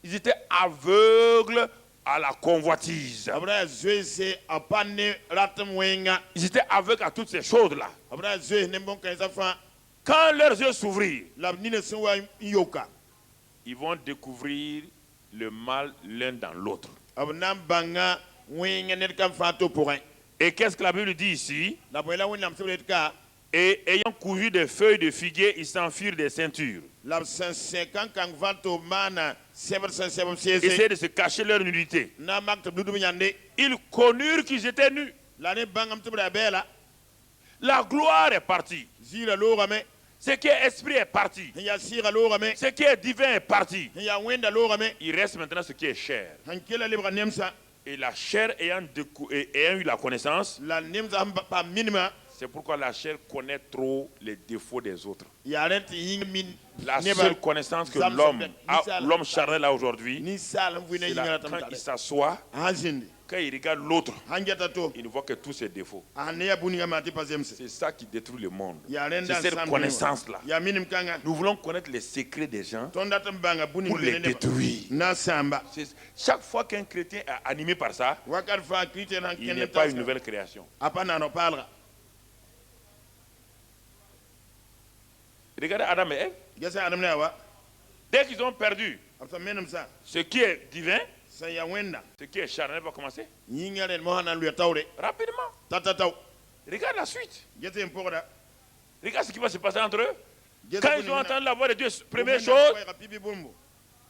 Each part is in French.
Ils étaient aveugles à la convoitise. Ils étaient aveugles à toutes ces choses-là. Quand leurs yeux s'ouvrirent, ils vont découvrir le mal l'un dans l'autre. Et qu'est-ce que la Bible dit ici? Et ayant cousu des feuilles de figuier, ils s'enfirent des ceintures. Essayaient de se cacher leur nudité. Ils connurent qu'ils étaient nus. La gloire est partie. Ce qui est esprit est parti. Ce qui est divin est parti. Il reste maintenant ce qui est chair. Et la chair ayant eu la connaissance, c'est pourquoi la chair connaît trop les défauts des autres. La seule connaissance que l'homme charnel a aujourd'hui, c'est quand il s'assoit, quand il regarde l'autre, il ne voit que tous ses défauts. C'est ça qui détruit le monde. C'est cette connaissance-là. Nous voulons connaître les secrets des gens pour les détruire. Chaque fois qu'un chrétien est animé par ça, il n'est pas une nouvelle création. Regardez Adam et Ève. Dès qu'ils ont perdu ce qui est divin, ce qui est charnel va commencer rapidement. Regarde la suite. Regarde ce qui va se passer entre eux. Quand ils ont entendu la voix de Dieu, première chose,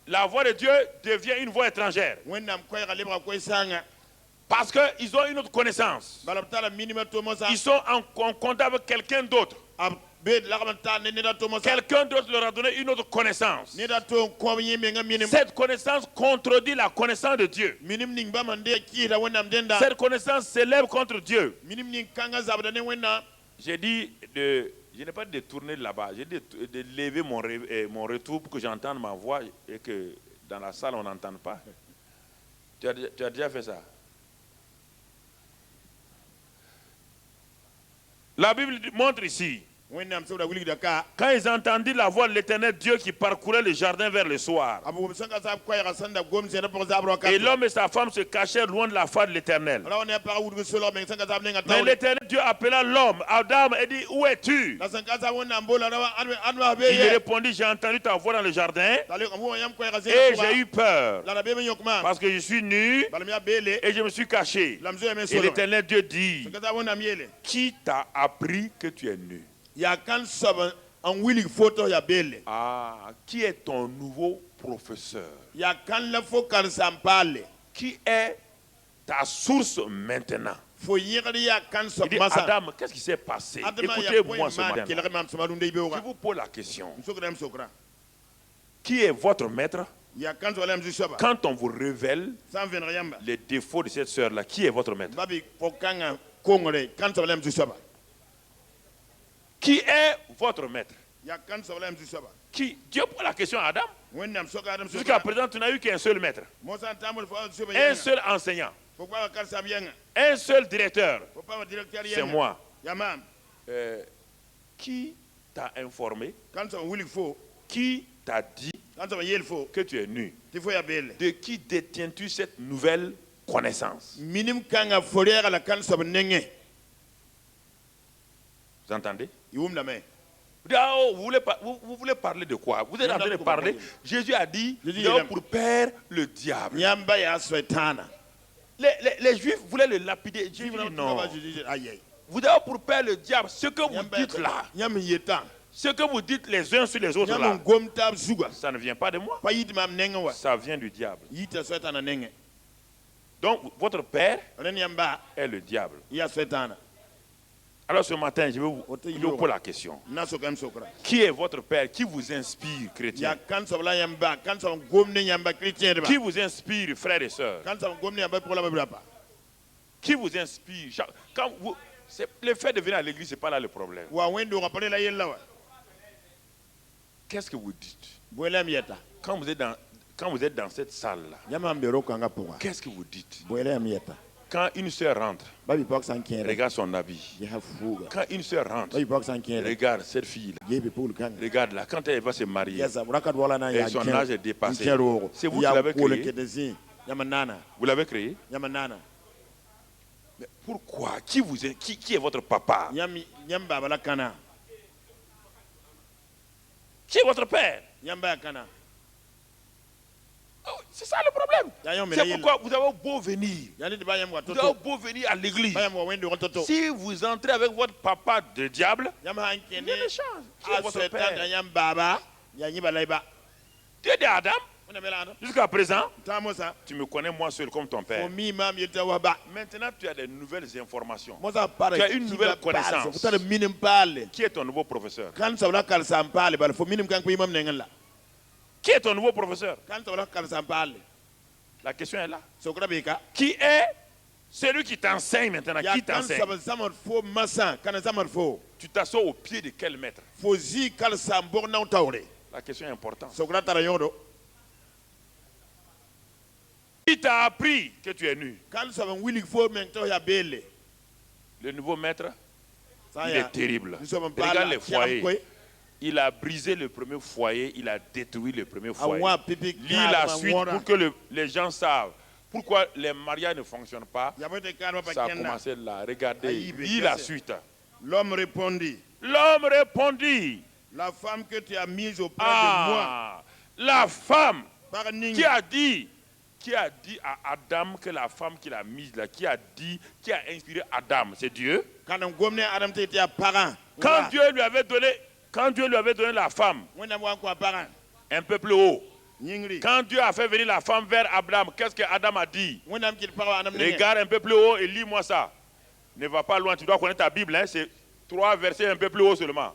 la voix de Dieu devient une voix étrangère. Parce qu'ils ont une autre connaissance. Ils sont en contact avec quelqu'un d'autre. Quelqu'un d'autre leur a donné une autre connaissance. Cette connaissance contredit la connaissance de Dieu. Cette connaissance s'élève contre Dieu. J'ai dit, je n'ai pas détourné là-bas. J'ai dit de lever mon retour pour que j'entende ma voix et que dans la salle on n'entende pas. Tu as déjà fait ça? La Bible montre ici, quand ils entendirent la voix de l'Éternel Dieu qui parcourait le jardin vers le soir, et l'homme et sa femme se cachèrent loin de la face de l'Éternel. Mais l'Éternel Dieu appela l'homme, Adam, et dit, où es-tu? Il lui répondit, j'ai entendu ta voix dans le jardin et j'ai eu peur parce que je suis nu et je me suis caché. Et l'Éternel Dieu dit, qui t'a appris que tu es nu? Qui est ton nouveau professeur? Qui est ta source maintenant? Il dit, Adam, qu'est-ce qui s'est passé? Écoutez-moi ce matin. Je vous pose la question. Qui est votre maître? Quand on vous révèle les défauts de cette sœur-là, qui est votre maître? Qui est votre maître? Qui? Dieu pose la question à Adam. Jusqu'à présent, tu n'as eu qu'un seul maître. Un seul enseignant. Un seul directeur. C'est moi. Qui t'a informé? Qui t'a dit que tu es nu? De qui détiens-tu cette nouvelle connaissance? Vous entendez? Vous voulez parler de quoi? Vous êtes en train de parler. Jésus a dit, pour père le diable. Les Juifs voulaient le lapider. Jésus dit non. Vous avez pour père le diable. Ce que vous dites là, ce que vous dites les uns sur les autres là, ça ne vient pas de moi. Ça vient du diable. Donc votre père est le diable. Alors ce matin, je vais vous poser la question. Qui est votre père? Qui vous inspire, chrétien? Qui vous inspire, frères et sœurs? Qui vous inspire? Le fait de venir à l'église, ce n'est pas là le problème. Qu'est-ce que vous dites? Quand vous êtes dans cette salle-là, qu'est-ce que vous dites? Quand une sœur rentre, regarde son habit. Quand une sœur rentre, regarde cette fille-là. Regarde-la. Quand elle va se marier, et son âge est dépassé. C'est vous qui l'avez créé. Vous l'avez créé. Mais pourquoi? Qui est votre papa? Qui est votre père? Oh, c'est ça le problème. C'est pourquoi vous avez beau venir. Vous avez beau venir à l'église. Si vous entrez avec votre papa de diable, il y a des chances. Qui est votre père? Tu es d'Adam. Jusqu'à présent, tu me connais moi seul comme ton père. Maintenant, tu as des nouvelles informations. Tu as une nouvelle connaissance. Qui est ton nouveau professeur? Qui est ton nouveau professeur? La question est là. Qui est celui qui t'enseigne maintenant? Qui t'enseigne? Tu t'assois au pied de quel maître? La question est importante. Qui t'a appris que tu es nu? Le nouveau maître, il est terrible. Regarde les foyers. Il a brisé le premier foyer, il a détruit le premier foyer. Lis la suite pour que les gens savent pourquoi les mariages ne fonctionnent pas. Ça a commencé là. Regardez, lis la suite. L'homme répondit. La femme que tu as mise auprès de moi. La femme qui a dit à Adam que la femme qu'il a mise là, qui a inspiré Adam, c'est Dieu. Quand Dieu lui avait donné la femme un peu plus haut, quand Dieu a fait venir la femme vers Abraham, qu'est-ce que Adam a dit? Regarde un peu plus haut et lis-moi ça. Ne va pas loin, tu dois connaître ta Bible, hein, c'est 3 versets un peu plus haut seulement.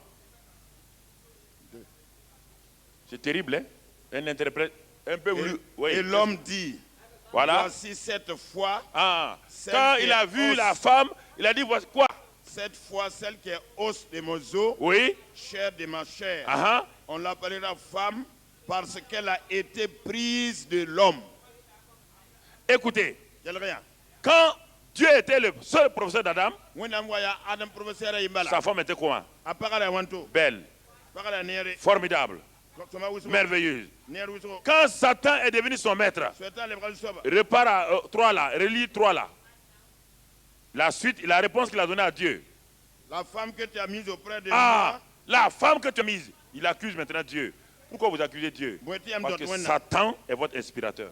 C'est terrible, hein? Un interprète un peu plus. Oui, et l'homme dit, voilà. Voici cette fois. Quand il a vu la femme, il a dit, voici quoi? Cette fois, celle qui est os de mes os, oui, chair de ma chair. On l'appellera femme parce qu'elle a été prise de l'homme. Écoutez, quand Dieu était le seul professeur d'Adam, sa femme était comment? Belle, formidable, merveilleuse. Quand Satan est devenu son maître, repart à 3 là, relis 3 là. La suite, la réponse qu'il a donnée à Dieu. La femme que tu as mise auprès de moi. La femme que tu as mise. Il accuse maintenant Dieu. Pourquoi vous accusez Dieu? Parce que Satan est votre inspirateur.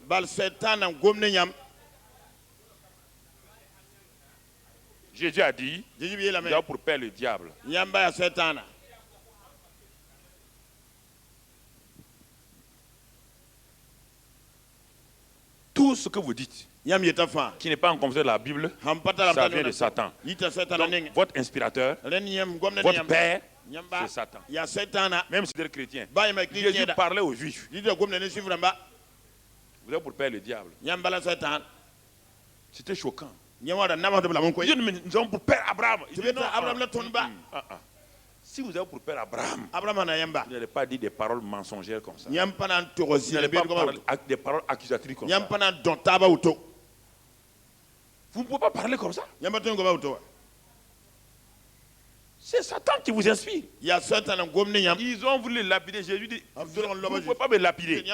Jésus a dit, il a pour père le diable. Tout ce que vous dites, qui n'est pas en conformité de la Bible, ça vient de Satan. Donc, votre inspirateur, votre père, c'est Satan. Même si vous êtes chrétien, Jésus parlait aux Juifs. Vous avez pour père le diable. C'était choquant. Nous avons pour père Abraham. Si vous avez pour père Abraham, vous n'allez pas dire des paroles mensongères comme ça. Vous n'allez pas parler des paroles accusatrices comme ça. Vous ne pouvez pas parler comme ça. C'est Satan qui vous inspire. Ils ont voulu lapider. Jésus dit, vous ne pouvez pas me lapider.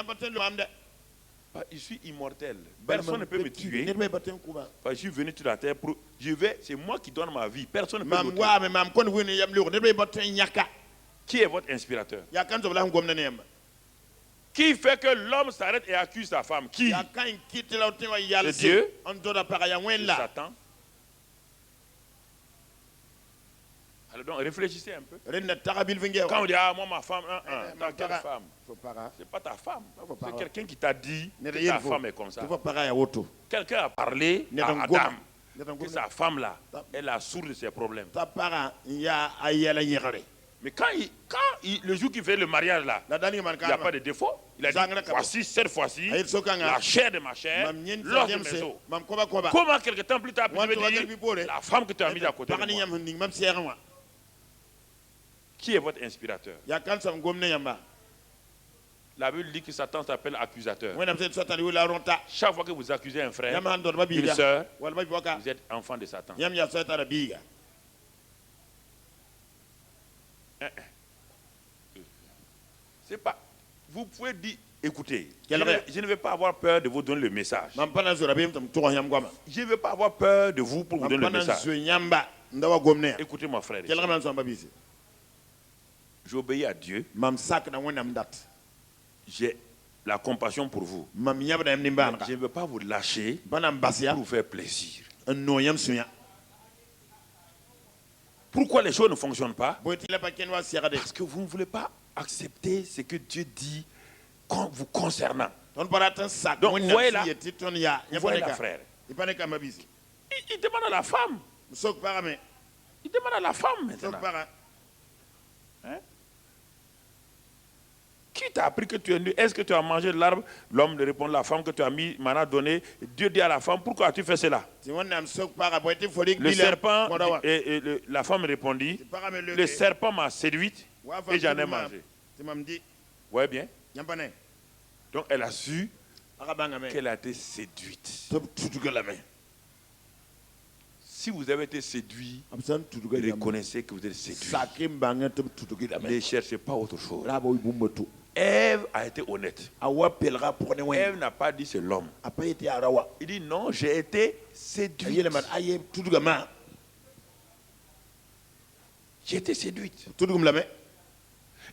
Je suis immortel. Personne ne peut me tuer. Je suis venu sur la terre pour... c'est moi qui donne ma vie. Personne ne peut me tuer. Qui est votre inspirateur? Qui fait que l'homme s'arrête et accuse sa femme? Qui? C'est Dieu? C'est Satan? Alors donc réfléchissez un peu. Quand on dit moi ma femme, quelle femme? C'est pas ta femme. C'est quelqu'un qui t'a dit que ta femme est comme ça. Quelqu'un a parlé à Adam que sa femme là est la source de ses problèmes. Mais quand le jour qu'il fait le mariage là, il n'y a pas de défaut. Il a dit, voici cette fois-ci, la chair de ma chair, l'os de mes os. Comment quelque temps plus tard, tu veux dire, la femme que tu as mise à côté de moi? Qui est votre inspirateur? La Bible dit que Satan s'appelle accusateur. When I'm saying Satan, you will not. Chaque fois que vous accusez un frère, Yam handle ba une biga. sœur, Wal ba biga. vous êtes enfant de Satan. Yam ya Satan biga. C'est pas. Vous pouvez dire, écoutez, Quel je ne vais pas avoir peur de vous donner le message. Mam pana zora bim tam to yam goma. Je ne vais pas avoir peur de vous pour vous donner le Mam pana message. zo yamba ndawa gomne. Écoutez mon frère. Quel man so ba bisi. J'obéis à Dieu. Mam sak na wonam dat. J'ai la compassion pour vous. Mam yab na yam ban. Je ne veux pas vous lâcher Banam basia pour vous faire plaisir. no yam sunya. Pourquoi les choses ne fonctionnent pas? Boitila pa ken wa siagade. Parce que vous ne voulez pas accepter ce que Dieu dit vous concernant. Ton paratan sak. Donc, vous voyez là, vous voyez là, frère. Il demande à la femme. Sok parame. Il demande à la femme maintenant. Sok para. Hein? Qui t'a appris que tu es nu? Est-ce que tu as mangé de l'arbre? L'homme répond, la femme que tu as mis, m'en a donné. Dieu dit à la femme, pourquoi as-tu fait cela? Le serpent, la femme répondit, le serpent m'a séduite et j'en ai mangé. Vous voyez bien? Donc elle a su qu'elle a été séduite. Si vous avez été séduit, reconnaissez que vous êtes séduit. Ne cherchez pas autre chose. Ève a été honnête. Ève n'a pas dit c'est l'homme. Il dit non, j'ai été séduite. J'ai été séduite.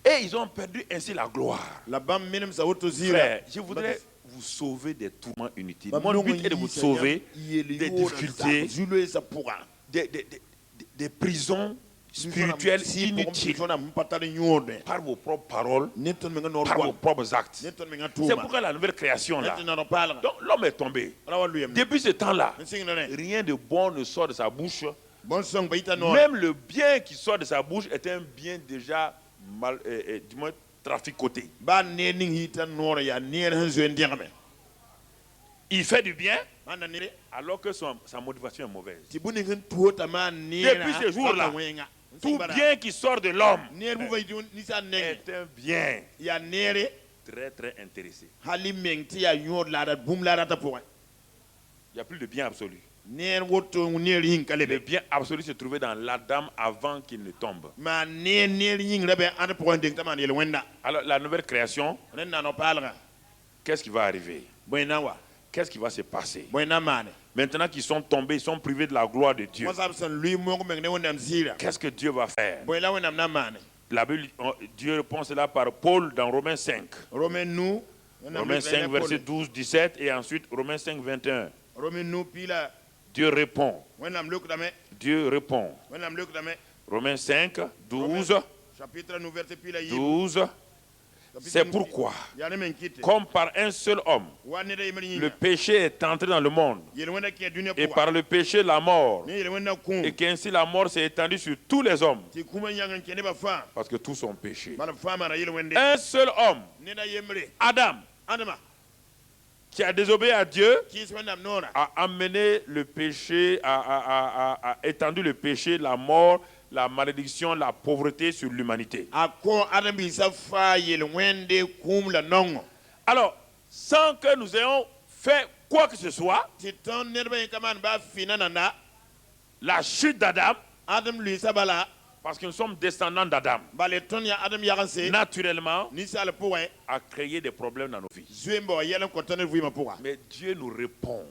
Et ils ont perdu ainsi la gloire. Frère, je voudrais vous sauver des tourments inutiles. Mon but est de vous sauver des difficultés, des prisons spirituelles inutiles par vos propres paroles, par vos propres actes. C'est pourquoi la nouvelle création là. Donc l'homme est tombé. Depuis ce temps-là, rien de bon ne sort de sa bouche. Même le bien qui sort de sa bouche est un bien déjà mal, du moins traficoté. Il fait du bien alors que sa motivation est mauvaise. Depuis ce jour-là, tout bien qui sort de l'homme est un bien très très intéressé. Il n'y a plus de bien absolu. Le bien absolu se trouvait dans l'Adam avant qu'il ne tombe. Alors la nouvelle création, qu'est-ce qui va arriver? Qu'est-ce qui va se passer? Maintenant qu'ils sont tombés, ils sont privés de la gloire de Dieu. Qu'est-ce que Dieu va faire? La Bible, Dieu répond cela par Paul dans Romains 5. Romains 5, verset 12, 17 et ensuite Romains 5, 21. Dieu répond. Dieu répond. Romains 5, 12. 12. C'est pourquoi, comme par un seul homme, le péché est entré dans le monde, et par le péché la mort, et qu'ainsi la mort s'est étendue sur tous les hommes, parce que tous ont péché. Un seul homme, Adam, qui a désobéi à Dieu, a amené le péché, a étendu le péché, la mort, la malédiction, la pauvreté sur l'humanité. Alors, sans que nous ayons fait quoi que ce soit, la chute d'Adam, parce que nous sommes descendants d'Adam, naturellement, a créé des problèmes dans nos vies. Mais Dieu nous répond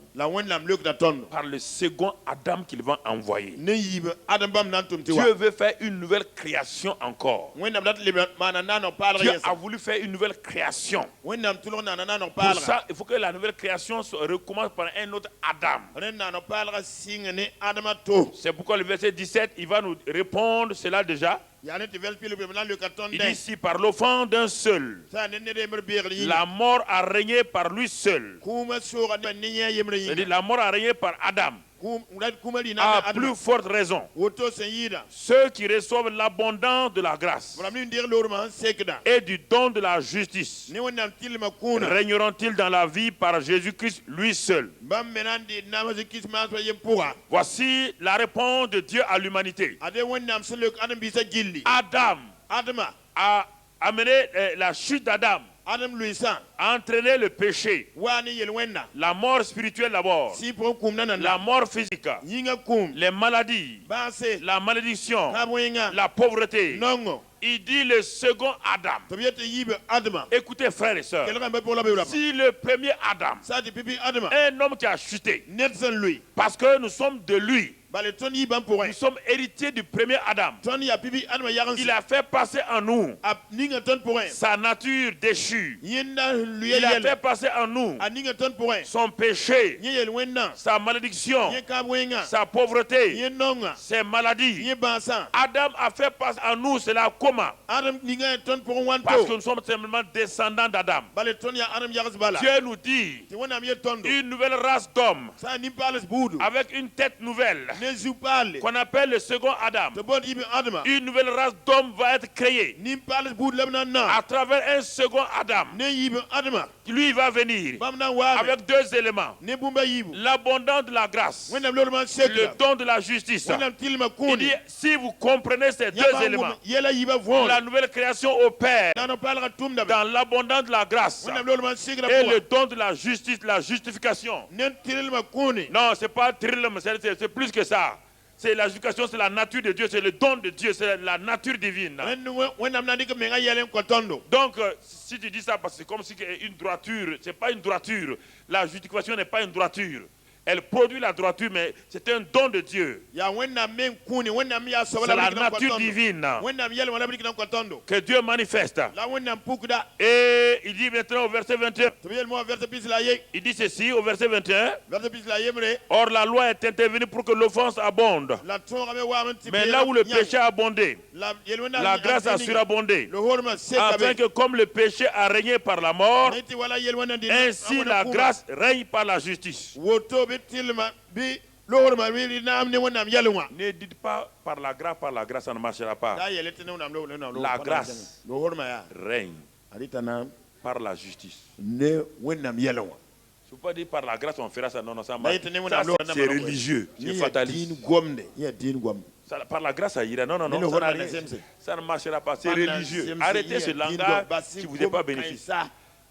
par le second Adam qu'il va envoyer. Dieu veut faire une nouvelle création encore. Dieu a voulu faire une nouvelle création. Pour ça, il faut que la nouvelle création recommence par un autre Adam. C'est pourquoi le verset 17, il va nous répondre cela déjà. Il dit ici, par l'offense d'un seul, la mort a régné par lui seul. C'est-à-dire, la mort a régné par Adam. À plus forte raison, ceux qui reçoivent l'abondance de la grâce et du don de la justice régneront-ils dans la vie par Jésus-Christ lui seul? Voici la réponse de Dieu à l'humanité. Adam a amené la chute d'Adam Adam Luisa. a entraîné le péché, Wani yelwenda. la mort spirituelle d'abord, Si pour kumna la mort physique, Yinga kum. les maladies, Base. la malédiction, Kabwenga. la pauvreté. Nongo. Il dit le second Adam. Tobiete yibe Adama. Écoutez frères et sœurs, Quelqu'un peut pour la béoula. si le premier Adam, Ça dit pipi Adama. un homme qui a chuté, Netson lui. parce que nous sommes de lui, Bale ton yiban pour nous sommes héritiers du premier Adam, Tony a pipi Adama yaran. il a fait passer en nous A ninga ton pour sa nature déchue. Yenda lui Il a fait yele. passer en nous A ninga ton pour son péché, Yelwenda. sa malédiction, Yen kabwenga. sa pauvreté, Yen nonga. ses maladies. Yen bansan. Adam a fait passer en nous cela comment? Adam ninga ton pour Parce que wanto. nous sommes simplement descendants d'Adam. Bale ton ya Adam yaras bala. Dieu nous dit Ti wona miye tondo. une nouvelle race d'hommes Ça ni parle boudou. avec une tête nouvelle Ne joue parle. qu'on appelle le second Adam. Te bon yibe Adama. Une nouvelle race d'hommes va être créée Ni parle boudou lemna na. à travers un second Adam. Ne yibe Adama. Lui il va venir Bamna wa. avec deux éléments. Ne bumba yibu. L'abondance de la grâce, Wena lolman le sekla. don de la justice. Wena tilma Il kuni. dit, si vous comprenez ces deux éléments, Yela yiba von. la nouvelle création opère Nano parle tumda. dans l'abondance de la grâce Wena lolman sekla. et le don de la justice, la justification. Ne tilma kuni. Non, c'est pas trilum, c'est plus que ça. C'est la justification, c'est la nature de Dieu, c'est le don de Dieu, c'est la nature divine. Wena mna dika menga yelen kotondo. Donc, si tu dis ça, parce que c'est comme si c'est une droiture, c'est pas une droiture. La justification n'est pas une droiture. Elle produit la droiture, mais c'est un don de Dieu. Ya wena men kuni. Wena mi ya C'est sobala la bikina nature kotondo. divine Wena mi yele wala bikina kotondo. que Dieu manifeste. La wena mpukda. Et il dit maintenant au verset 21, Tobiyel mo verse pis la ye. il dit ceci au verset 21, Verse pis la ye mre. or la loi est intervenue pour que l'offense abonde. La tonga me wa men tipi. Mais là où le péché a abondé, La yelwena. la grâce a surabondé. Le horma seka Afin que comme le péché a régné par la mort, Neti wala yelwena dina. ainsi la grâce règne par la justice. Woto bitilma bi le horma wi na amne wona yelwa. Ne dites pas par la grâce ça ne marchera pas. Da yelete ne wona lo. La grâce Le horma ya. règne Arita na par la justice. ne wona yelwa. Je ne peux pas dire par la grâce on fera ça, non, non, ça Da marche. yete ne Ça, wona lo. c'est religieux, c'est fataliste. Din gomde. Ya din gomde. Par la grâce ça ira. Non, non, Mais le non, ça, roi n'a de rien. la Ça ne marchera pas. C'est Pendant religieux. CMC, Arrêtez ce il y a langage Basi qui ne vous est pas Gom bénéfique. Kaisa.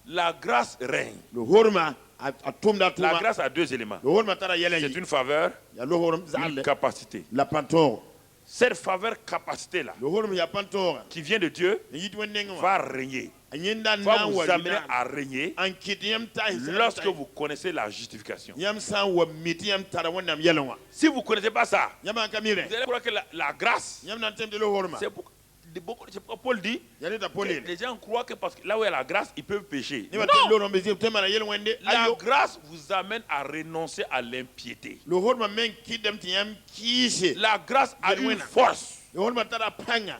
La grâce règne. Le horma a tumda La tuma. grâce a deux éléments. Le horma tara yelen. C'est une faveur, Ya le horma une zalle. capacité. La pantor. Cette faveur, capacité-là, Le horma ya pantor. qui vient de Dieu, Ni yit wenenga. va régner. Anyenda Va na vous wa. amener à régner An kitiyam ta. lorsque vous connaissez la justification. Yam sa wa mitiyam tara wona yelwa. Si vous ne connaissez pas ça, Yama kamire. vous allez croire que la grâce, Yam nan temde le horma. c'est pourquoi Paul dit, Yale ta que polin. les gens croient que parce que là où il y a la grâce, ils peuvent pécher. Ni ba Non, tembe lo mbezi tema na yelwende. la Ayo. grâce vous amène à renoncer à l'impiété. Le horma men kidam tiyam kise. La grâce a une force Le horma tara panga.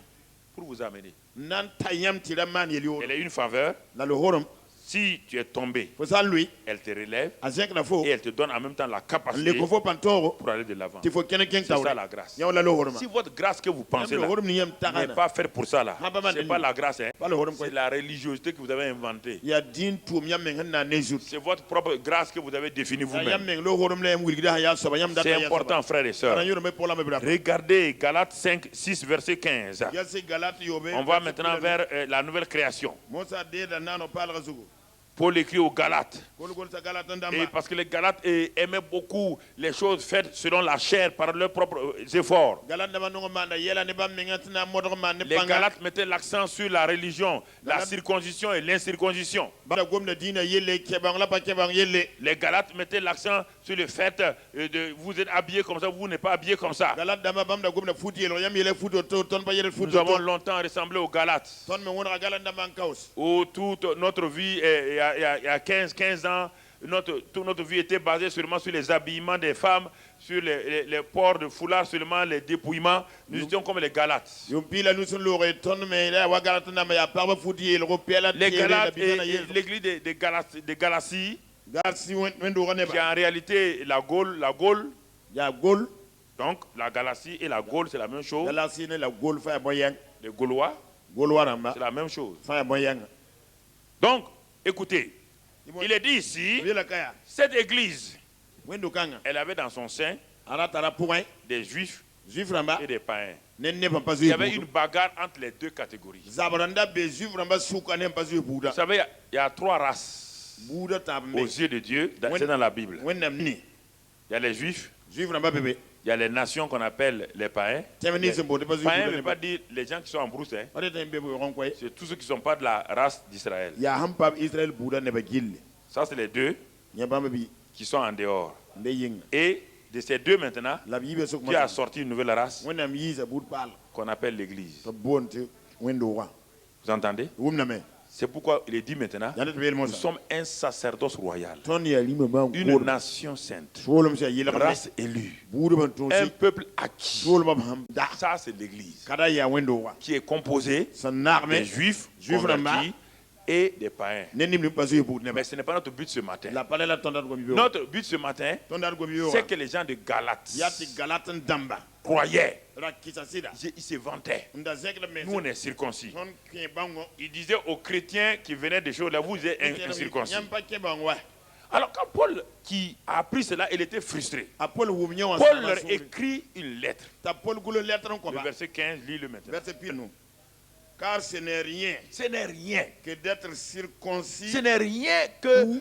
pour vous amener. Nan tayam tira man yelio. Elle est une faveur. La le horma. Si tu es tombé, Faut ça lui. elle te relève Azek la fo. et elle te donne en même temps la Le capacité kofo pantoro. pour aller de l'avant. Il faut quelqu'un qui C'est ça la grâce. Ya wala le horma. Si votre grâce que vous pensez Le là horma ni yam n'est tagana. pas faite pour ça là, Ah, pas mal c'est de pas nuit. la grâce, hein. Pas le horma C'est la religiosité que vous avez inventée. Ya din tum yam men na nezut. C'est votre propre grâce que vous avez définie Yam vous-même. men le horma le yam wilgida ya soba yam data ya. C'est important, frères et sœurs. Ran yoro me pola me bra. Regardez Galates 5, 6, verset 15. Ya se galati yobe. On va maintenant vers la nouvelle création. Mosa de da nano pal razugo. Paul écrit aux Galates. Kol kol sa galatan Et dama. parce que les Galates aimaient beaucoup les choses faites selon la chair par leurs propres efforts. Galat dama no manda yela ne ba mengatina modro man ne Les panga. Galates mettaient l'accent sur la religion, la circoncision et l'incirconcision. Bada gomna dina yelle kebang la pa kebang yelle. Les Galates mettaient l'accent sur le fait de vous êtes habillés comme ça, vous n'êtes pas habillés comme ça. Galat dama bamda gomna futi yelo yam yele futo to ton pa yele futo Nous avons to. longtemps ressemblé aux Galates, Ton me wona galat dama kaus. où toute notre vie, il y a 15 ans, toute notre vie était basée seulement sur les habillements des femmes, sur les ports de foulard, seulement les dépouillements. Nous étions comme les Galates. Yum pila nu sun lore ton me la wa galat dama ya parba futi yelo ko pela Les Galates bidana et yelo. l'église de Galatie, Galat si wendo rone qui ba. est en réalité la Gaule. Ya gol. Donc la Galatie et la Gaule, c'est la même chose. Galat si ne la gol fa boyang. Les Gaulois, Gol waramba. c'est la même chose. Fa boyang. Donc, écoutez, il est dit ici, Yela kaya. cette église, Wendo kanga. elle avait dans son sein Ara tara point. des juifs Juif ramba. et des païens. Ne pas pas Il y avait une bagarre entre les deux catégories. Zabaranda be juif ramba souka ne pas juif Vous bouda. savez, Il y a 3 races aux yeux de Dieu, c'est dans la Bible. Il y a les Juifs, il y a les nations qu'on appelle les païens. Les païens ne veut pas dire les gens qui sont en brousse, hein. C'est tous ceux qui ne sont pas de la race d'Israël. Ça, c'est les 2 qui sont en dehors. Et de ces 2 maintenant, Dieu a sorti une nouvelle race qu'on appelle l'Église. Vous entendez? C'est pourquoi il est dit maintenant, nous sommes un sacerdoce royal, une nation sainte, race élue, un peuple acquis. Ça, c'est l'Église, qui est composée des Juifs convertis et des païens. Mais ce n'est pas notre but ce matin. Notre but ce matin, c'est que les gens de Galate croyaient. Ils se vantaient. Nous, on est circoncis. Il disait aux chrétiens qui venaient des choses là, vous êtes incirconcis. Alors quand Paul qui a appris cela, il était frustré. Paul leur écrit une lettre. Le verset 15, lis-le maintenant. Car ce n'est rien que d'être circoncis. Ce n'est rien que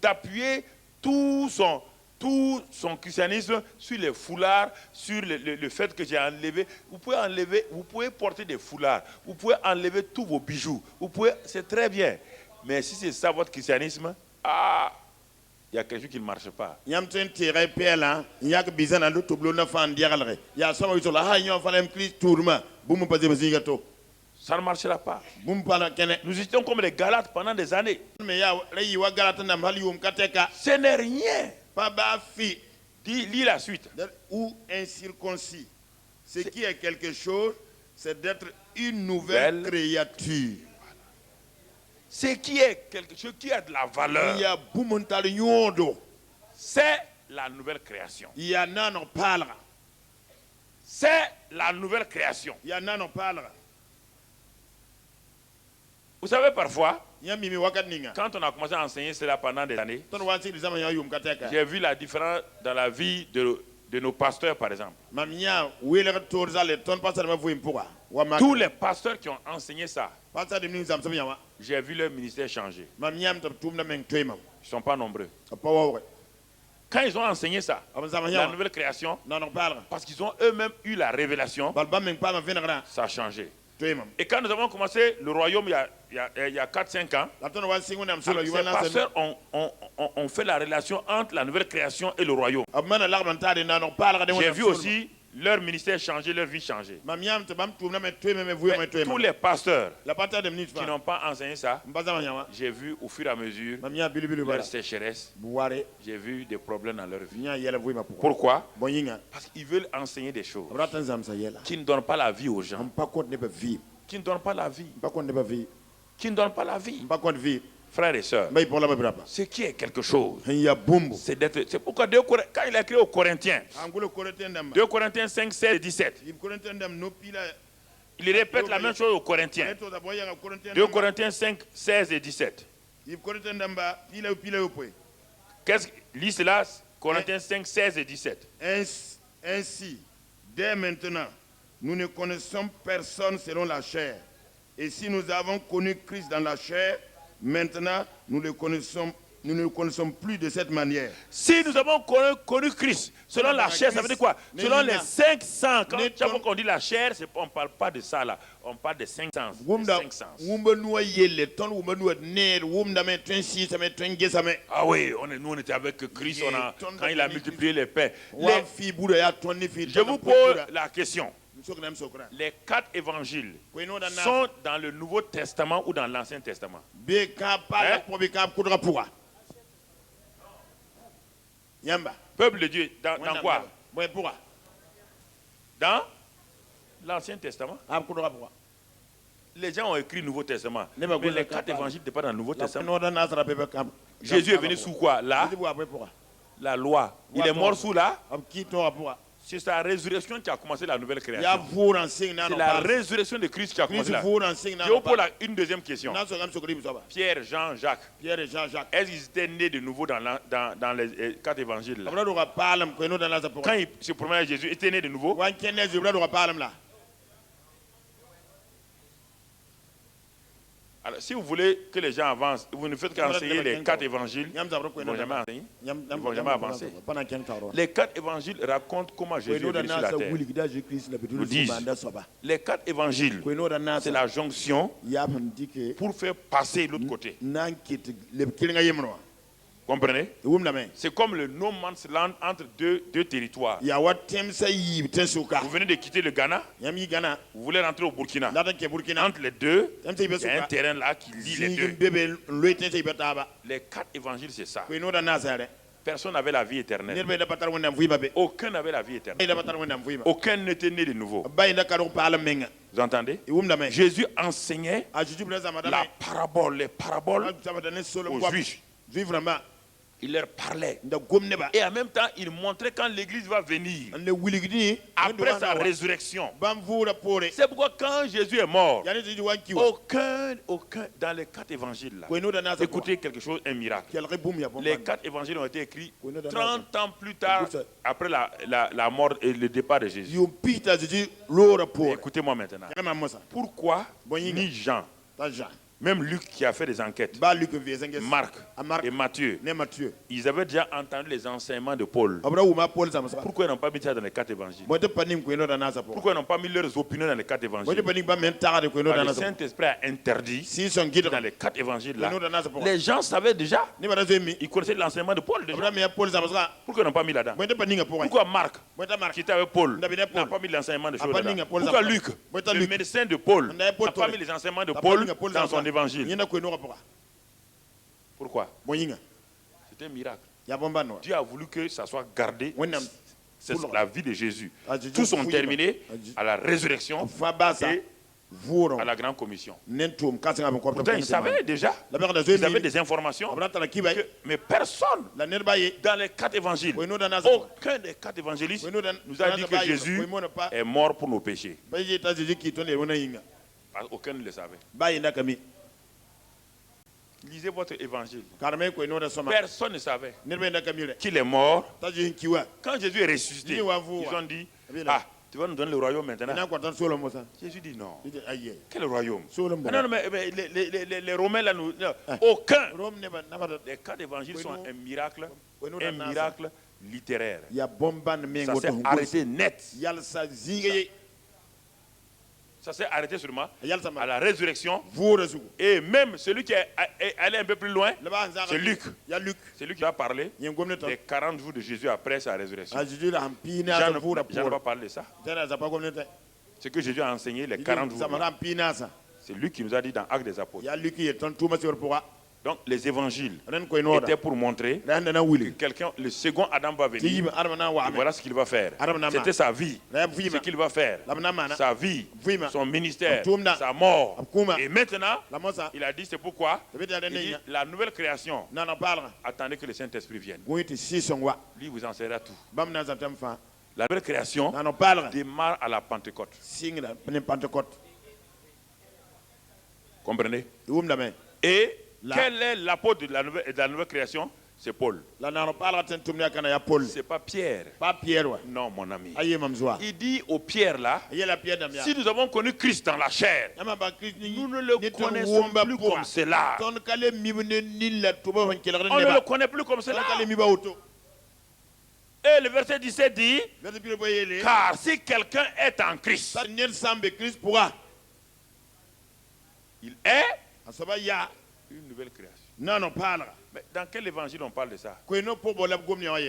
d'appuyer tout son christianisme sur les foulards, sur le fait que j'ai enlevé. Vous pouvez porter des foulards, vous pouvez enlever tous vos bijoux, c'est très bien. Mais si c'est ça votre christianisme, il y a quelque chose qui ne marche pas. Ça ne marchera pas. Nous étions comme les Galates pendant des années. Ce n'est rien. Lis la suite. Ou incirconcis. Ce qui est quelque chose, c'est d'être une nouvelle créature. Ce qui est quelque chose qui a de la valeur, c'est la nouvelle création. C'est la nouvelle création. Vous savez, parfois, quand on a commencé à enseigner cela pendant des années, j'ai vu la différence dans la vie de nos pasteurs, par exemple. Tous les pasteurs qui ont enseigné ça, j'ai vu leur ministère changer. Ils ne sont pas nombreux. Quand ils ont enseigné ça, la nouvelle création, parce qu'ils ont eux-mêmes eu la révélation, ça a changé. Et quand nous avons commencé le royaume il y a 4-5 ans, ces pasteurs ont fait la relation entre la nouvelle création et le royaume. J'ai vu aussi leur ministère changer, leur vie changer. Tous les pasteurs qui n'ont pas enseigné ça, j'ai vu au fur et à mesure leur sécheresse, j'ai vu des problèmes dans leur vie. Pourquoi? Parce qu'ils veulent enseigner des choses qui ne donnent pas la vie aux gens, qui ne donnent pas la vie, qui ne donnent pas la vie. Frères et sœurs, ce qui est quelque chose, c'est pourquoi quand il a écrit aux Corinthiens, 2 Corinthiens 5, 16 et 17, il répète la même chose aux Corinthiens. 2 Corinthiens 5, 16 et 17. Lis cela, Corinthiens 5, 16 et 17. Ainsi, dès maintenant, nous ne connaissons personne selon la chair. Et si nous avons connu Christ dans la chair, maintenant, nous ne le connaissons plus de cette manière. Si nous avons connu Christ, selon la chair, ça veut dire quoi? Selon les 500. Chaque fois qu'on dit la chair, on ne parle pas de ça là. On parle des 5 sens. Ah oui, nous on était avec Christ, quand il a multiplié les pains. Je vous pose la question. Les 4 évangiles sont dans le Nouveau Testament ou dans l'Ancien Testament? Peuple de Dieu, dans quoi? Dans l'Ancien Testament. Les gens ont écrit le Nouveau Testament. Mais les 4 évangiles n'étaient pas dans le Nouveau Testament. Jésus est venu sous quoi? La loi. Il est mort sous là. C'est sa résurrection qui a commencé la nouvelle création. C'est la résurrection de Christ qui a commencé là. Je vous pose une deuxième question. Pierre, Jean, Jacques. Est-ce qu'ils étaient nés de nouveau dans les 4 évangiles là? Quand il se promenait avec Jésus, ils étaient nés de nouveau? Alors, si vous voulez que les gens avancent, vous ne faites qu'enseigner les 4 évangiles, ils ne vont jamais enseigner. Ils ne vont jamais avancer. Les 4 évangiles racontent comment Jésus est venu sur la terre. Nous disent, les 4 évangiles, c'est la jonction pour faire passer l'autre côté. Comprenez? C'est comme le no man's land entre deux territoires. Vous venez de quitter le Ghana, vous voulez rentrer au Burkina. Entre les deux, il y a un terrain là qui lie les deux. Les 4 évangiles, c'est ça. Personne n'avait la vie éternelle. Aucun n'avait la vie éternelle. Aucun n'était né de nouveau. Vous entendez? Jésus enseignait la parabole, les paraboles aux Juifs. Il leur parlait. Et en même temps, il montrait quand l'église va venir. Après sa résurrection. C'est pourquoi quand Jésus est mort, aucun dans les 4 évangiles là, écoutez quelque chose, un miracle. Les 4 évangiles ont été écrits 30 ans plus tard, après la mort et le départ de Jésus. Écoutez-moi maintenant. Pourquoi ni Jean, même Luc qui a fait des enquêtes, Marc et Matthieu, ils avaient déjà entendu les enseignements de Paul. Pourquoi ils n'ont pas mis ça dans les 4 évangiles? Pourquoi ils n'ont pas mis leurs opinions dans les 4 évangiles? Le Saint-Esprit a interdit dans les 4 évangiles là. Les gens savaient déjà. Ils connaissaient l'enseignement de Paul déjà. Pourquoi ils n'ont pas mis là-dedans? Pourquoi Marc, qui était avec Paul, n'a pas mis l'enseignement de Paul là-dedans? Pourquoi Luc, le médecin de Paul, n'a pas mis les enseignements de Paul dans son évangile? Pourquoi? C'est un miracle. Dieu a voulu que ça soit gardé. C'est la vie de Jésus. Tous sont terminés à la résurrection et à la grande commission. Pourtant, ils savaient déjà. Ils avaient des informations. Mais personne, dans les 4 évangiles, aucun des 4 évangélistes nous a dit que Jésus est mort pour nos péchés. Aucun ne le savait. Lisez votre évangile. Personne ne savait qu'il est mort. Quand Jésus est ressuscité, ils ont dit, ah, tu vas nous donner le royaume maintenant. Jésus dit non. Quel royaume? Non, mais les Romains là, aucun. Les 4 évangiles sont un miracle littéraire. Ça s'est arrêté net. Ça s'est arrêté seulement à la résurrection. Et même celui qui est allé un peu plus loin, c'est Luc. C'est lui qui a parlé des 40 jours de Jésus après sa résurrection. Jean n'a pas parlé de ça. Ce que Jésus a enseigné les 40 jours. C'est lui qui nous a dit dans Actes des Apôtres. Donc les évangiles étaient pour montrer que quelqu'un, le second Adam va venir. Et voilà ce qu'il va faire. C'était sa vie, ce qu'il va faire. Sa vie, son ministère, sa mort. Et maintenant, il a dit c'est pourquoi il dit, la nouvelle création. Attendez que le Saint-Esprit vienne. Lui vous enseignera tout. La nouvelle création démarre à la Pentecôte. Comprenez? Et quel est l'apôtre de la nouvelle création? C'est Paul. C'est pas Pierre. Non, mon ami. Il dit au Pierre là, si nous avons connu Christ dans la chair, nous ne le connaissons plus comme cela. On ne le connaît plus comme cela. Et le verset 17 dit, car si quelqu'un est en Christ, il est une nouvelle création. Mais dans quel évangile on parle de ça?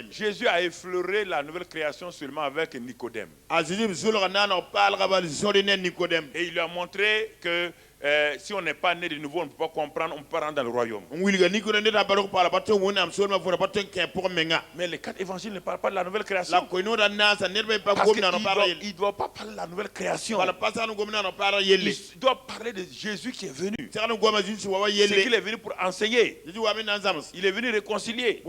Jésus a effleuré la nouvelle création seulement avec Nicodème. Et il lui a montré que si on n'est pas né de nouveau, on ne peut pas comprendre, on ne peut pas rentrer dans le royaume. Mais les 4 évangiles ne parlent pas de la nouvelle création. Parce qu'il ne doit pas parler de la nouvelle création. Il doit parler de Jésus qui est venu. C'est qu'il est venu pour enseigner. Il est venu réconcilier.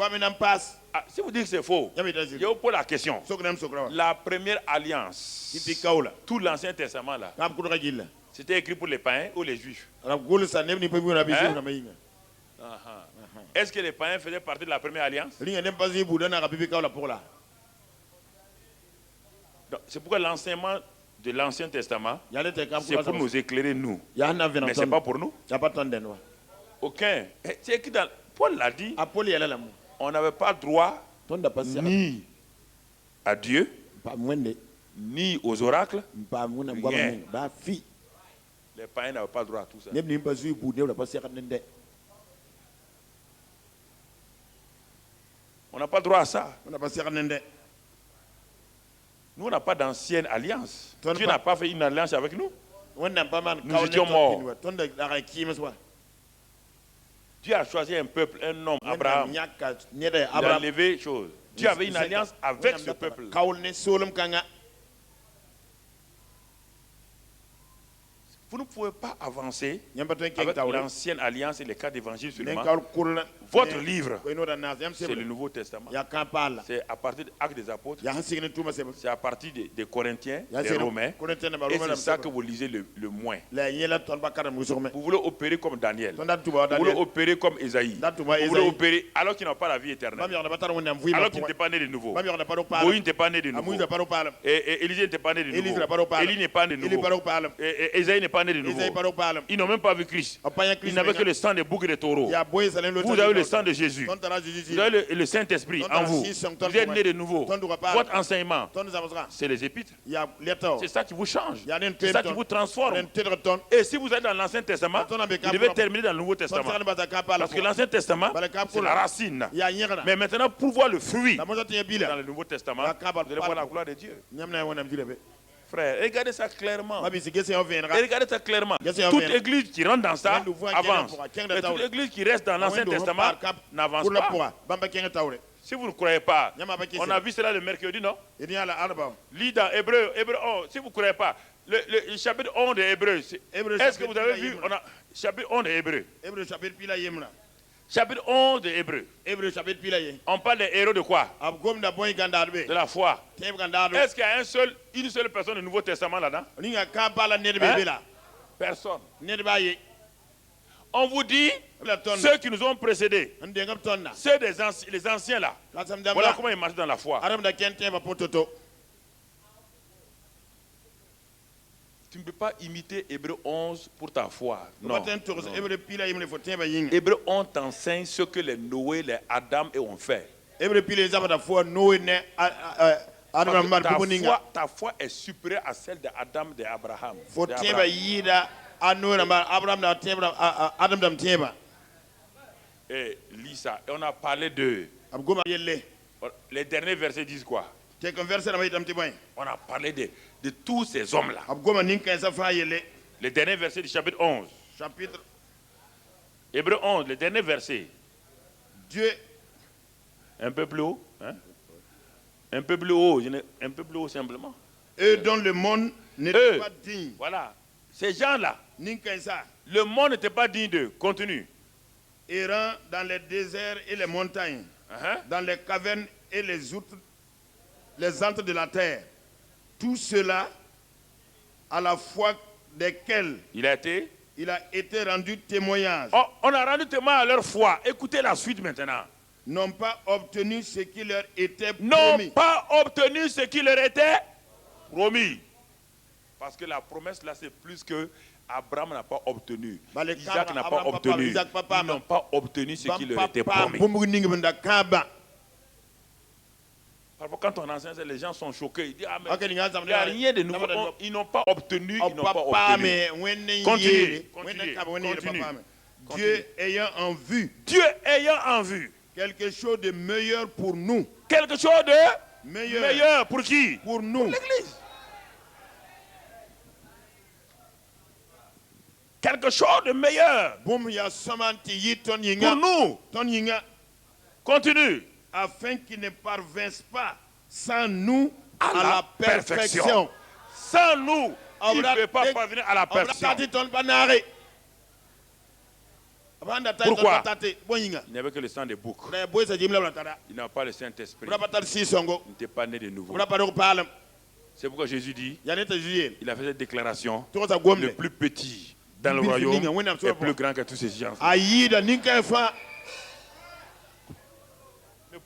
Ah, si vous dites que c'est faux, je vous pose la question. La première alliance, tout l'Ancien Testament là, c'était écrit pour les païens ou les juifs? Est-ce que les païens faisaient partie de la première alliance? C'est pourquoi l'enseignement de l'Ancien Testament, c'est pour nous éclairer nous. Mais ce n'est pas pour nous. Aucun. C'est que Paul l'a dit, on n'avait pas droit ni à Dieu, ni aux oracles. Rien. Les païens n'avaient pas droit à tout ça. On n'a pas droit à ça. Nous, on n'a pas d'ancienne alliance. Dieu n'a pas fait une alliance avec nous. Nous étions morts. Dieu a choisi un peuple, un homme, Abraham. Il a levé les choses. Dieu avait une alliance avec ce peuple. Vous ne pouvez pas avancer avec l'ancienne alliance et les cas d'évangile seulement. Votre livre, c'est le Nouveau Testament. C'est à partir de l'Acte des Apôtres. C'est à partir des Corinthiens, des Romains. Et c'est ça que vous lisez le moins. Vous voulez opérer comme Daniel. Vous voulez opérer comme Esaïe. Vous voulez opérer alors qu'il n'a pas la vie éternelle. Alors qu'il n'était pas né de nouveau. Moïse n'était pas né de nouveau. Et Élisée n'était pas né de nouveau. Élie n'est pas né de nouveau. Et Esaïe n'est pas né de nouveau. Ils n'ont même pas vu Christ. Ils n'avaient que le sang des boucs et des taureaux. Vous avez le sang de Jésus. Vous avez le Saint-Esprit en vous. Vous êtes né de nouveau. Votre enseignement, c'est les épîtres. C'est ça qui vous change. C'est ça qui vous transforme. Et si vous êtes dans l'Ancien Testament, vous devez terminer dans le Nouveau Testament. Parce que l'Ancien Testament, c'est la racine. Mais maintenant, pour voir le fruit dans le Nouveau Testament, vous allez voir la gloire de Dieu. Frère, regardez ça clairement. Regardez ça clairement. Toute église qui rentre dans ça avance. Mais toute église qui reste dans l'Ancien Testament n'avance pas. Si vous ne croyez pas, on a vu cela le mercredi, non? Lis dans Hébreu 11. Si vous ne croyez pas, le chapitre 11 de Hébreu, est-ce que vous avez vu? On a chapitre 11 de Hébreu. Chapitre 11 de Hébreu. On parle des héros de quoi? De la foi. Est-ce qu'il y a une seule personne du Nouveau Testament là-dedans? Hein? Personne. On vous dit, ceux qui nous ont précédés, ceux les anciens là, voilà comment ils marchent dans la foi. Tu ne peux pas imiter Hébreu 11 pour ta foi. Non. Hébreu 11 t'enseigne ce que les Noé, les Adam ont fait. Ta foi est supérieure à celle d'Adam et d'Abraham. Et lis ça. Et on a parlé de... Les derniers versets disent quoi? On a parlé de tous ces hommes-là. Les derniers versets du chapitre 11. Hébreu 11, les derniers versets. Dieu, un peu plus haut. Hein? Un peu plus haut simplement. Eux dont le monde n'était pas digne. Voilà. Ces gens-là, le monde n'était pas digne d'eux. Continue. Errant dans les déserts et les montagnes, dans les cavernes et les antres de la terre. Tout cela, à la foi desquels il a été rendu témoignage. Oh, on a rendu témoignage à leur foi. Écoutez la suite maintenant. N'ont pas obtenu ce qui leur était promis. N'ont pas obtenu ce qui leur était promis. Parce que la promesse là, c'est plus que Abraham n'a pas obtenu. Isaac n'a pas obtenu. Ils n'ont pas obtenu ce qui leur était promis. Parfois, quand on enseigne, les gens sont choqués. Ils disent, ah, mais il n'y a rien de nouveau. Ils n'ont pas obtenu. Ils n'ont pas obtenu. Continuez. Dieu ayant en vue. Dieu ayant en vue. Quelque chose de meilleur pour nous. Quelque chose de meilleur pour qui? Pour nous. Pour l'Église. Quelque chose de meilleur. Pour nous. Continue. Afin qu'ils ne parvinssent pas sans nous à la perfection. Sans nous, ils ne peuvent pas parvenir à la perfection. Pourquoi? Il n'y avait que le sang des boucs. Il n'a pas le Saint-Esprit. Il n'était pas né de nouveau. C'est pourquoi Jésus dit, il a fait cette déclaration, le plus petit dans le royaume est plus grand que tous ces gens.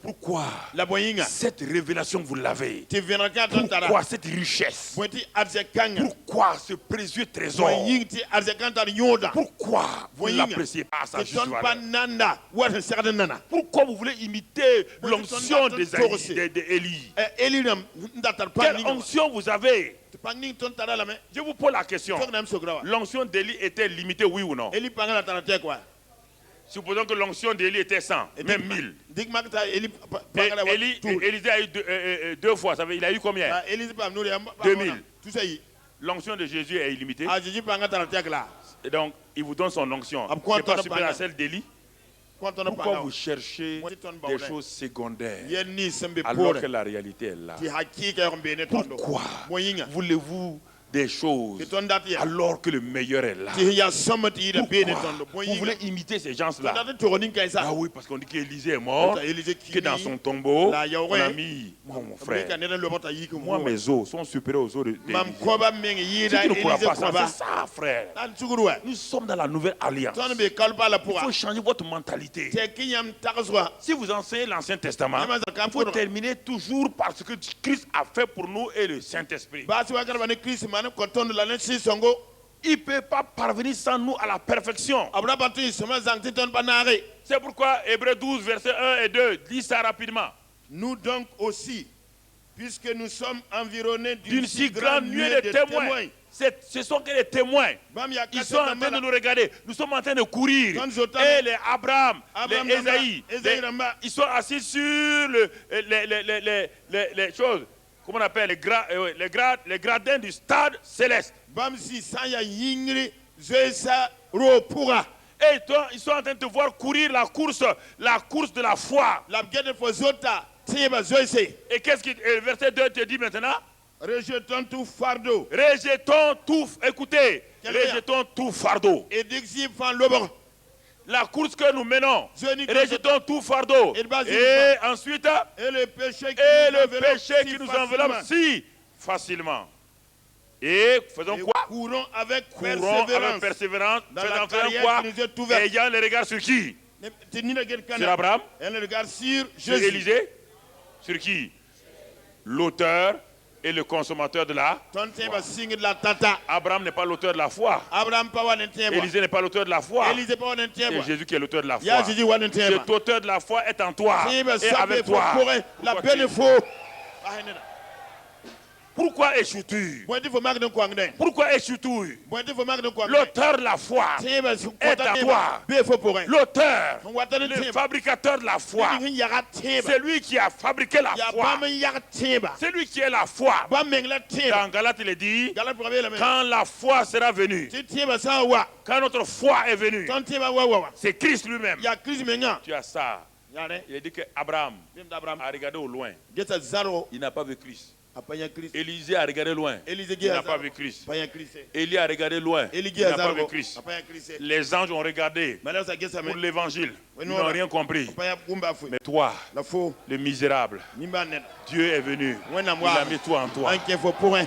Pourquoi La boyinga. cette révélation vous l'avez? Tu viendras quand on t'arrête. Pourquoi cette richesse? Boiti arzekanga. Pourquoi ce précieux trésor? Boying ti arzekanta nyoda. Pourquoi vous Boyinga. n'appréciez pas sa Tu juste ton valeur? pas nanda. Ouah serre nana. Pourquoi vous voulez imiter Boy, l'onction ton d'Élie? Elinam ndatar pas Quelle ninga. onction vous avez? Tu pas ning ton tara la main. Je vous pose la question. Faut que n'aime sograwa. L'onction d'Élie était limitée, oui ou non? Eli panga la tarate quoi. Supposons que l'onction d'Élie était 100, même 1000. Dig magta Eli Et panga la Élisée a eu deux fois, ça veut, il a eu combien? Eli pas nous 2000. Tout ça y. L'onction de Jésus est illimitée. Ah Jésus panga tarate là. Et donc, il vous donne son onction. Ah, pourquoi C'est pas on a supérieur à pas- celle d'Élie. Pourquoi Pourquoi vous cherchez Moi, tu des t'en choses secondaires Yenni sembe alors pore. que la réalité est là? Ti hakika yombene tondo. Pourquoi Boyinga. voulez-vous des choses Ti ton date ya. alors que le meilleur est là? Ti ya somati ida bene tondo. Pourquoi vous voulez Boyinga. imiter ces Ton gens-là? date tourning kaisa. Ah oui, parce qu'on dit qu'Élisée est mort, Élisée que dans son tombeau, on a mis mon frère. Moi, frère. mes os sont supérieurs aux os d'Élisée. Mam koba meng Si yida tu ne crois Élisée pas ça, koba. c'est ça, frère. An tsuguruwa. Nous sommes dans la nouvelle alliance. Ton be kalpa la Il pour. faut changer votre mentalité. Te kinyam takaswa. Si vous enseignez l'Ancien Testament, Yama za il kam faut pour. terminer toujours par ce que Christ a fait pour nous et le Saint-Esprit. Basi wa garba ne Christ man ko tondo la ne si songo. Il ne peut pas parvenir sans nous à la perfection. Abra batu sema zang ti ton panare. C'est pourquoi Hébreux 12, versets 1 et 2, dit ça rapidement. Nous donc aussi, puisque nous sommes environnés D'une si grande nuée de témoins. Ce sont que les témoins. Ils sont en train de nous regarder. Nous sommes en train de courir. Et les Abraham, les Esaïe, ils sont assis sur les choses, comment on appelle, les gradins du stade céleste. Bamsi saya yingri zoesa ropura. Et toi, ils sont en train de te voir courir la course de la foi. La gede fozota tiba zoese. Et qu'est-ce que le verset 2 te dit maintenant? Rejetons tout fardeau. Rejetons tout, écoutez, rejetons tout fardeau. Et dixi fan lobo. La course que nous menons, rejetons tout fardeau. Et ensuite, Et le péché qui nous enveloppe si facilement. Et faisons quoi? Courons avec persévérance. Dans la Faisons carrière quoi? qui nous est ouverte. Ayant le regard sur qui? Sur Sur Abraham? Et le regard sur Sur Jésus. Élisée? Sur qui? L'auteur et le consommateur de la. Ton tiba signe de la tata. Abraham n'est pas l'auteur de la foi. Abraham pas wa ntiba. Élisée n'est pas l'auteur de la foi. Élisée pas wa C'est ntiba. Jésus qui est l'auteur de la foi. Ya Jésus wa ntiba. Cet auteur de la foi est en toi Tiba et sabe avec toi. la Pourquoi bene tu- fo. Pourquoi échoues-tu? Bondi fo mag de kwangden. Pourquoi échoues-tu? Bondi fo mag de kwangden. L'auteur de la foi Tiba est à toi. Be fo pour un. L'auteur, Watane le tiba. fabricateur de la foi, Yaga tiba. c'est lui qui a fabriqué la Ya foi. bam yaga tiba. C'est lui qui est la foi. Bam meng la tiba. Dans Galates, il est dit, Galate pour la main. quand la foi sera venue, Si tiba sa wa. quand notre foi est venue, Ton tiba wa. c'est Christ lui-même. Ya Christ menga. Tu as ça. Yane. Il a dit que Abraham Bim d'Abraham. a regardé au loin. Geta zaro. Il n'a pas vu Christ. Apanya Christ. Élisée a regardé loin. Élisée Il n'a Guéazaro. pas vu Christ. Apanya Christ. Élie a regardé loin. Élie Il n'a pas Guéazaro. vu Christ. Apanya Christ. Les anges ont regardé Malheur sa gesa pour me. l'évangile. Oui, Ils nous, n'ont on a- rien compris. Apanya kumba fou. Mais toi, La faux. le misérable, Nimba net. Dieu est venu. Ouais, na Il moi. a mis toi en toi. Un qui faut pour un.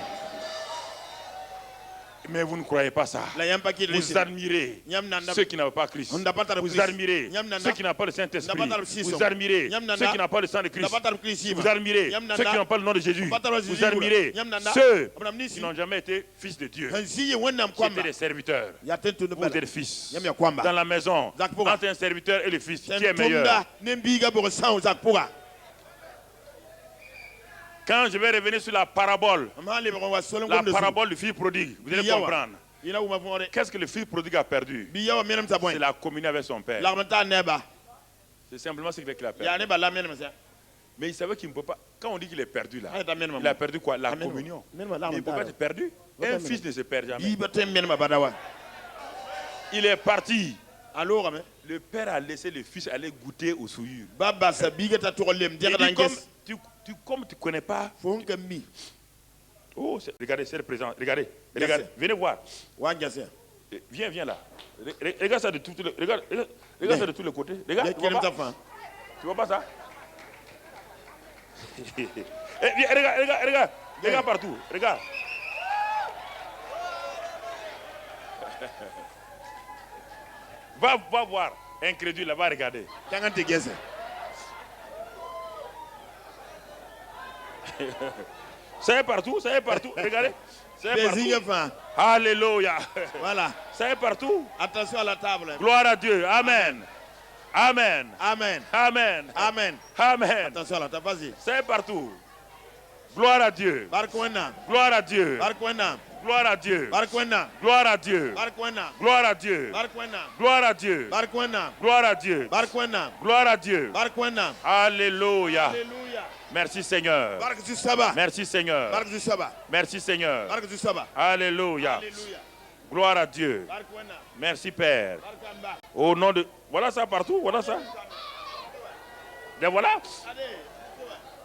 Mais vous ne croyez pas ça. La yamba qui Vous admirez Nyam nanda. ceux qui n'avaient pas Christ. On n'a pas de Vous Christ. admirez Nyam nanda. ceux qui n'ont pas le Saint-Esprit. N'a pas de Christ. Vous admirez Nyam nanda. ceux qui n'ont pas le sang de Christ. N'a pas de Christ. Vous admirez Nyam nanda. ceux qui n'ont pas le nom de Jésus. N'a pas de Jésus. Vous admirez Nyam nanda. ceux Abraham nisi. qui n'ont jamais été fils de Dieu. Hansi ye wennam Qui kwamba. étaient des serviteurs. Ya tentu no Vous êtes bala. des fils. Nyam ya kwamba. Dans la maison, Zakpura. entre un serviteur et le fils, qui est meilleur? Tenda nembiga bo sang zakpura. Quand je vais revenir sur la parabole, Amale bo wa solon la gonde. parabole du fils prodigue, vous allez Biyawa. comprendre. Ila uma vore. Qu'est-ce que le fils prodigue a perdu? Biyawa menam sa C'est point. la communion avec son père. L'armenta neba. C'est simplement ce qu'il a perdu. Ya neba la menam sa. Mais il savait qu'il ne peut pas. Quand on dit qu'il est perdu là, Ay ta menam. il a perdu quoi? La Amen. communion. Menam Mais il ne peut pas l'armenta. être perdu. Un fils ne se perd jamais. Bi batem menam badawa. Il est parti. Alors mais. Le père a laissé le fils aller goûter aux souillures. Baba sa biga ta torolem Il dira dit, comme danges. tu ne connais pas. Fon mi. Oh, regardez, c'est le présent. Regardez, Yes, regardez. sir. Venez voir. Wanja se. Viens là. Regarde ça de tous les. Regarde ça de tous les côtés. Regarde. Ya Tu vois kelem ta pas, fan. tu vois pas ça? Viens, regarde. Regarde partout. Regarde. Va voir. Incrédule là-bas, regardez. Tangante gese. Ça est partout, ça est partout. Regardez. Ça est Désigne partout. fin. Alléluia. Voilà. Ça est partout. Attention à la table. Gloire à Dieu. Amen. Amen. Amen. Amen. Amen. Amen. Attention à la table. Vas-y. Ça est partout. Gloire à Dieu. Barkwena. Gloire à Dieu. Barkwena. Gloire à Dieu. Barkwena. Gloire à Dieu. Barkwena. Gloire à Dieu. Barkwena. Gloire à Dieu. Barkwena. Gloire à Dieu. Barkwena. Gloire à Dieu. Barkwena. Alléluia. Alléluia. Merci Seigneur. Barque du sabbat. Merci Seigneur. Barque du sabbat. Merci Seigneur. Barque du sabbat. Alléluia. Alléluia. Gloire à Dieu. Barkwena. Merci Père. Barkwamba. Au nom de... Voilà ça partout. Voilà ça. Et voilà. Allez.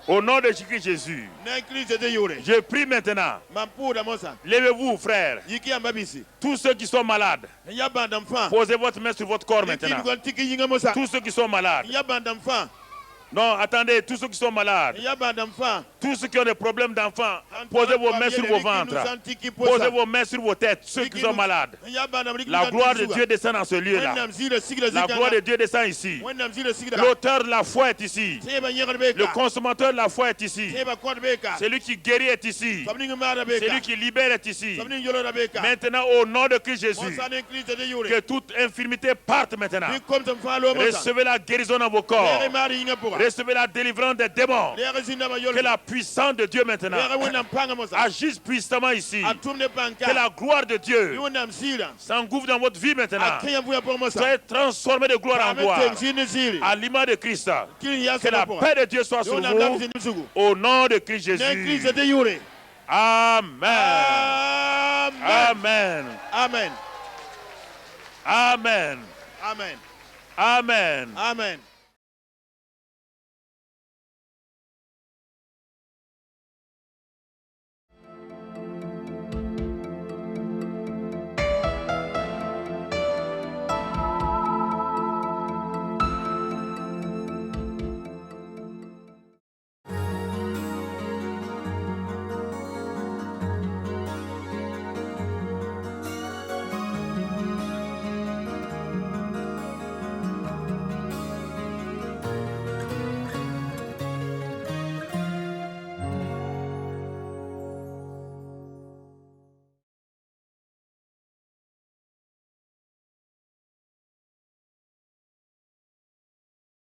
Au nom de Jésus. N'écris de Yure. Je prie maintenant. Mampu Damosa. Levez-vous, frères. Yiki Ambabisi. Tous ceux qui sont malades, Yaban d'enfant. posez votre main sur votre corps maintenant. Tiki Yingamosa. Tous ceux qui sont malades. Yaban d'enfant. Non, attendez, tous ceux qui sont malades. Yaban d'enfant. Tous ceux qui ont des problèmes d'enfants, posez vos mains sur vos ventres. Posez vos mains sur vos têtes, ceux qui sont malades. La gloire de Dieu descend dans ce lieu-là. La gloire de Dieu descend ici. L'auteur de la foi est ici. Le consommateur de la foi est ici. Celui qui guérit est ici. Celui qui libère est ici. Maintenant, au nom de Christ Jésus, que toute infirmité parte maintenant. Recevez la guérison dans vos corps. Recevez la délivrance des démons. Que la puissance de Dieu maintenant agisse puissamment ici. Que la gloire de Dieu s'engouffre dans votre vie maintenant. Soyez transformés de gloire en gloire. À l'image de Christ. Que la paix de Dieu soit sur vous. Au nom de Christ Jésus. Amen. Amen. Amen. Amen. Amen. Amen. Amen.